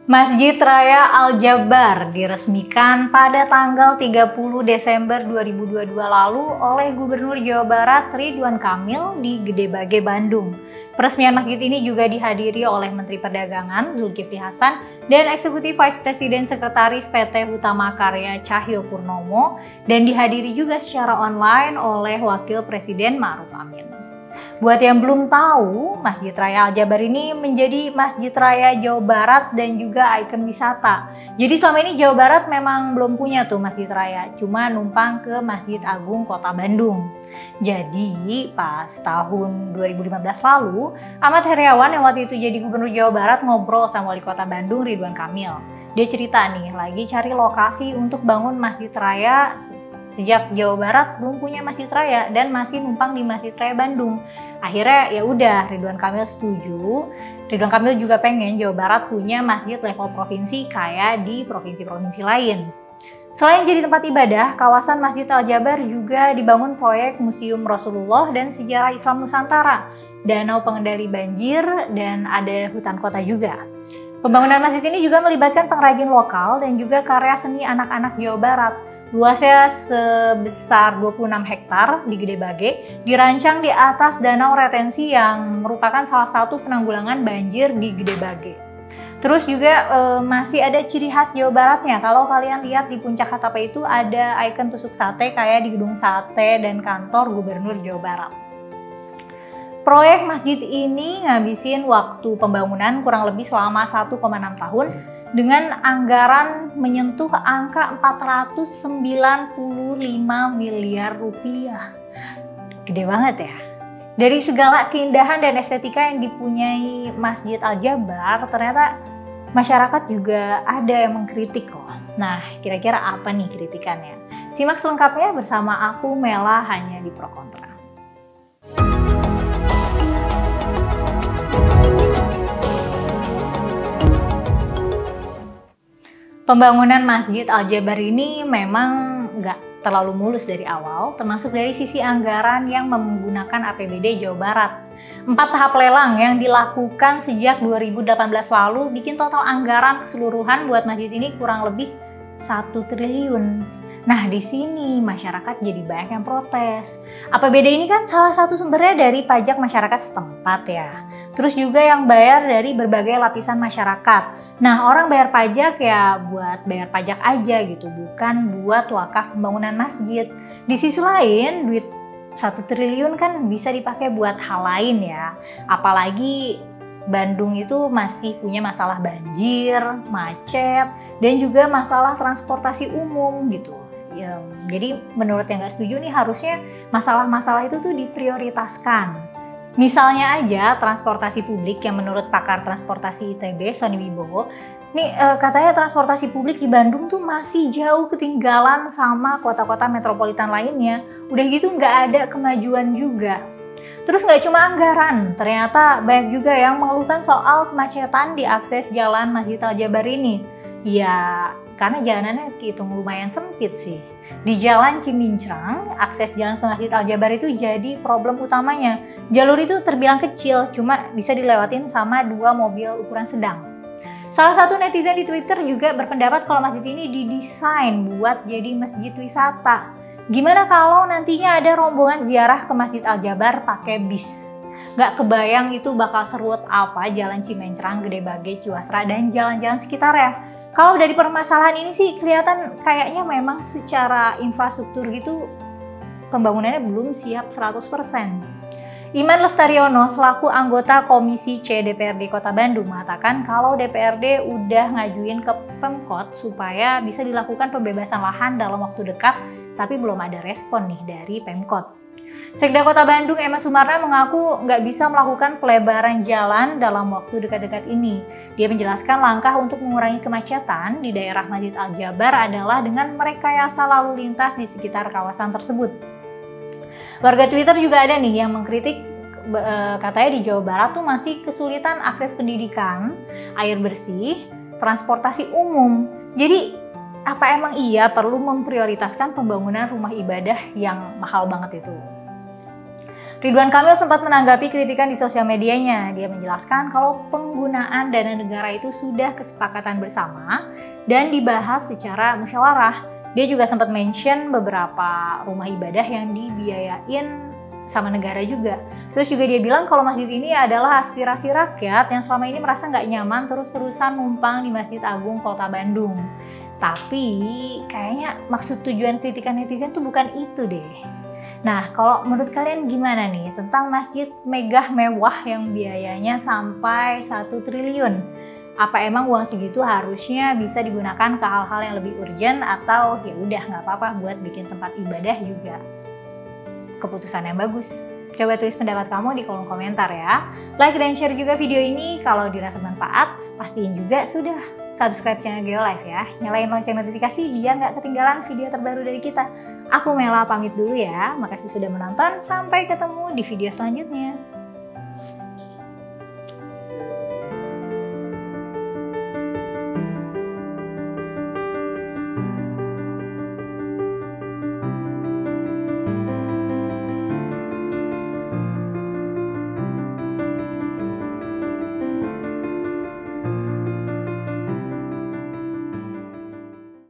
Masjid Raya Al-Jabar diresmikan pada tanggal 30 Desember 2022 lalu oleh Gubernur Jawa Barat Ridwan Kamil di Gede Bage, Bandung. Peresmian masjid ini juga dihadiri oleh Menteri Perdagangan Zulkifli Hasan dan Eksekutif Vice President Sekretaris PT Hutama Karya Cahyo Purnomo dan dihadiri juga secara online oleh Wakil Presiden Ma'ruf Amin. Buat yang belum tahu, Masjid Raya Al-Jabar ini menjadi Masjid Raya Jawa Barat dan juga ikon wisata. Jadi selama ini Jawa Barat memang belum punya tuh Masjid Raya, cuma numpang ke Masjid Agung Kota Bandung. Jadi pas tahun 2015 lalu, Ahmad Heriawan yang waktu itu jadi Gubernur Jawa Barat ngobrol sama Wali Kota Bandung Ridwan Kamil. Dia cerita nih, lagi cari lokasi untuk bangun Masjid Raya. Sejak Jawa Barat belum punya Masjid Raya dan masih numpang di Masjid Raya Bandung. Akhirnya ya udah Ridwan Kamil setuju. Ridwan Kamil juga pengen Jawa Barat punya masjid level provinsi kayak di provinsi-provinsi lain. Selain jadi tempat ibadah, kawasan Masjid Al-Jabar juga dibangun proyek Museum Rasulullah dan Sejarah Islam Nusantara, danau pengendali banjir, dan ada hutan kota juga. Pembangunan masjid ini juga melibatkan pengrajin lokal dan juga karya seni anak-anak Jawa Barat. Luasnya sebesar 26 hektar di Gede Bage, dirancang di atas danau retensi yang merupakan salah satu penanggulangan banjir di Gede Bage. Terus juga masih ada ciri khas Jawa Baratnya. Kalau kalian lihat di puncak Hatapa itu ada ikon tusuk sate kayak di gedung sate dan kantor Gubernur Jawa Barat. Proyek masjid ini ngabisin waktu pembangunan kurang lebih selama 1,6 tahun dengan anggaran menyentuh angka 495 miliar rupiah. Gede banget ya. Dari segala keindahan dan estetika yang dipunyai Masjid Al-Jabar, ternyata masyarakat juga ada yang mengkritik loh. Nah, kira-kira apa nih kritikannya? Simak selengkapnya bersama aku Mela hanya di Pro Kontra. Pembangunan Masjid Al-Jabar ini memang nggak terlalu mulus dari awal, termasuk dari sisi anggaran yang menggunakan APBD Jawa Barat. 4 tahap lelang yang dilakukan sejak 2018 lalu bikin total anggaran keseluruhan buat masjid ini kurang lebih 1 triliun. Nah, di sini masyarakat jadi banyak yang protes. APBD ini kan salah satu sumbernya dari pajak masyarakat setempat ya. Terus juga yang bayar dari berbagai lapisan masyarakat. Nah, orang bayar pajak ya buat bayar pajak aja gitu, bukan buat wakaf pembangunan masjid. Di sisi lain, duit 1 triliun kan bisa dipakai buat hal lain ya. Apalagi Bandung itu masih punya masalah banjir, macet, dan juga masalah transportasi umum gitu. Ya, jadi menurut yang nggak setuju nih harusnya masalah-masalah itu tuh diprioritaskan. Misalnya aja transportasi publik yang menurut pakar transportasi ITB Sony Wibowo, nih katanya transportasi publik di Bandung tuh masih jauh ketinggalan sama kota-kota metropolitan lainnya. Udah gitu nggak ada kemajuan juga. Terus nggak cuma anggaran, ternyata banyak juga yang mengeluhkan soal kemacetan di akses jalan Masjid Al-Jabar ini. Ya, karena jalanannya hitung lumayan sempit sih. Di Jalan Cimincrang, akses jalan ke Masjid Al-Jabar itu jadi problem utamanya. Jalur itu terbilang kecil, cuma bisa dilewatin sama 2 mobil ukuran sedang. Salah satu netizen di Twitter juga berpendapat kalau masjid ini didesain buat jadi masjid wisata. Gimana kalau nantinya ada rombongan ziarah ke Masjid Al-Jabar pakai bis? Gak kebayang itu bakal seruat apa Jalan Cimincrang, Gede Bage, Ciwasra, dan jalan-jalan sekitarnya. Kalau dari permasalahan ini sih kelihatan kayaknya memang secara infrastruktur gitu pembangunannya belum siap 100%. Iman Lestariono selaku anggota Komisi C DPRD Kota Bandung mengatakan kalau DPRD udah ngajuin ke Pemkot supaya bisa dilakukan pembebasan lahan dalam waktu dekat, tapi belum ada respon nih dari Pemkot. Sekda Kota Bandung Emma Sumarna mengaku nggak bisa melakukan pelebaran jalan dalam waktu dekat-dekat ini. Dia menjelaskan langkah untuk mengurangi kemacetan di daerah Masjid Al-Jabar adalah dengan merekayasa lalu lintas di sekitar kawasan tersebut. Warga Twitter juga ada nih yang mengkritik katanya di Jawa Barat tuh masih kesulitan akses pendidikan, air bersih, transportasi umum. Jadi apa emang iya perlu memprioritaskan pembangunan rumah ibadah yang mahal banget itu? Ridwan Kamil sempat menanggapi kritikan di sosial medianya. Dia menjelaskan kalau penggunaan dana negara itu sudah kesepakatan bersama dan dibahas secara musyawarah. Dia juga sempat mention beberapa rumah ibadah yang dibiayain sama negara juga. Terus juga dia bilang kalau masjid ini adalah aspirasi rakyat yang selama ini merasa nggak nyaman terus-terusan numpang di Masjid Agung Kota Bandung. Tapi kayaknya maksud tujuan kritikan netizen tuh bukan itu deh. Nah, kalau menurut kalian gimana nih tentang masjid megah mewah yang biayanya sampai 1 triliun? Apa emang uang segitu harusnya bisa digunakan ke hal-hal yang lebih urgent atau ya udah nggak apa-apa buat bikin tempat ibadah juga? Keputusan yang bagus. Coba tulis pendapat kamu di kolom komentar ya. Like dan share juga video ini kalau dirasa bermanfaat. Pastiin juga sudah subscribe channel Geolife ya. Nyalain lonceng notifikasi biar nggak ketinggalan video terbaru dari kita. Aku Mela pamit dulu ya. Makasih sudah menonton. Sampai ketemu di video selanjutnya.